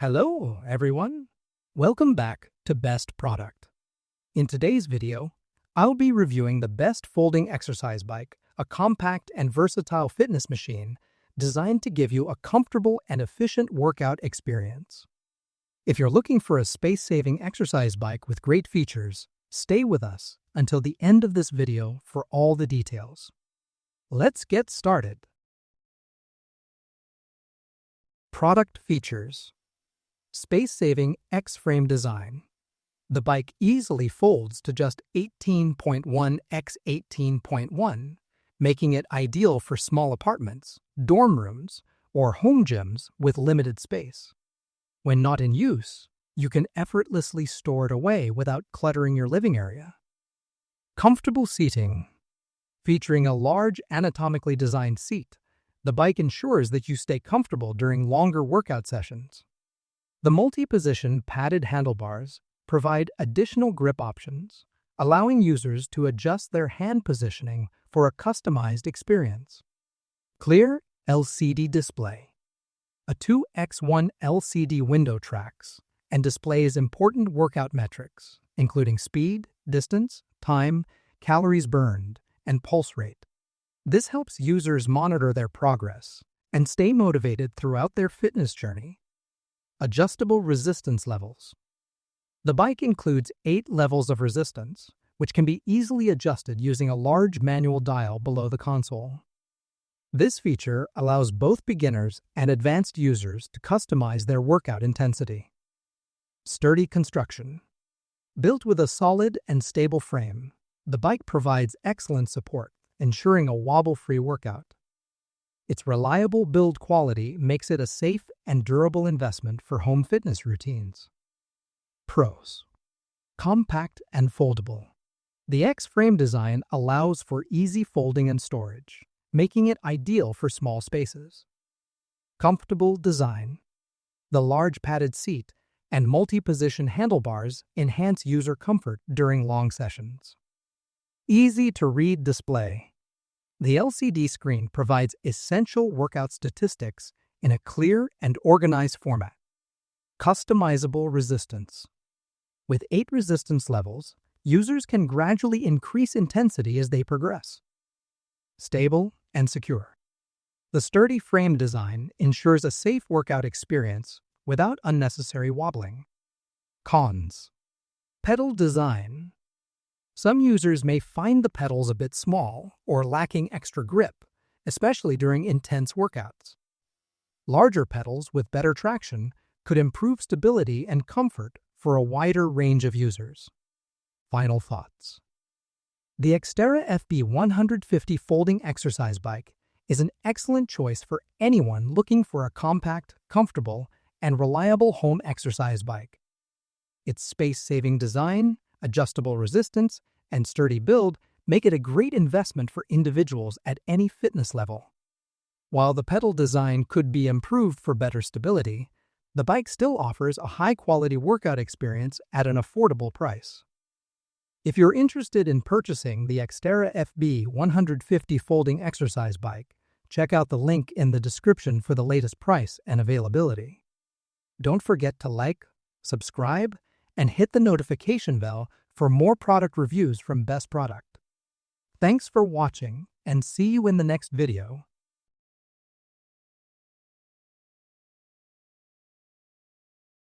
Hello, everyone. Welcome back to Best Product. In today's video, I'll be reviewing the Best Folding Exercise Bike, a compact and versatile fitness machine designed to give you a comfortable and efficient workout experience. If you're looking for a space-saving exercise bike with great features, stay with us until the end of this video for all the details. Let's get started. Product features. Space-saving X-frame design. The bike easily folds to just 18.1 x 18.1, making it ideal for small apartments, dorm rooms, or home gyms with limited space. When not in use, you can effortlessly store it away without cluttering your living area. Comfortable seating. Featuring a large anatomically designed seat, the bike ensures that you stay comfortable during longer workout sessions. The multi-position padded handlebars provide additional grip options, allowing users to adjust their hand positioning for a customized experience. Clear LCD display. A 2x1 LCD window tracks and displays important workout metrics, including speed, distance, time, calories burned, and pulse rate. This helps users monitor their progress and stay motivated throughout their fitness journey. Adjustable resistance levels. The bike includes 8 levels of resistance, which can be easily adjusted using a large manual dial below the console. This feature allows both beginners and advanced users to customize their workout intensity. Sturdy construction. Built with a solid and stable frame, the bike provides excellent support, ensuring a wobble-free workout. Its reliable build quality makes it a safe and durable investment for home fitness routines. Pros. Compact and foldable. The X-frame design allows for easy folding and storage, making it ideal for small spaces. Comfortable design. The large padded seat and multi-position handlebars enhance user comfort during long sessions. Easy-to-read display. The LCD screen provides essential workout statistics in a clear and organized format. Customizable resistance. With 8 resistance levels, users can gradually increase intensity as they progress. Stable and secure. The sturdy frame design ensures a safe workout experience without unnecessary wobbling. Cons. Pedal design. Some users may find the pedals a bit small or lacking extra grip, especially during intense workouts. Larger pedals with better traction could improve stability and comfort for a wider range of users. Final thoughts. The Xterra FB 150 folding exercise bike is an excellent choice for anyone looking for a compact, comfortable, and reliable home exercise bike. Its space-saving design, adjustable resistance, and sturdy build make it a great investment for individuals at any fitness level. While the pedal design could be improved for better stability, the bike still offers a high-quality workout experience at an affordable price. If you're interested in purchasing the Xterra FB 150 folding exercise bike, check out the link in the description for the latest price and availability. Don't forget to like, subscribe, and hit the notification bell for more product reviews from Best Product. Thanks for watching, and see you in the next video.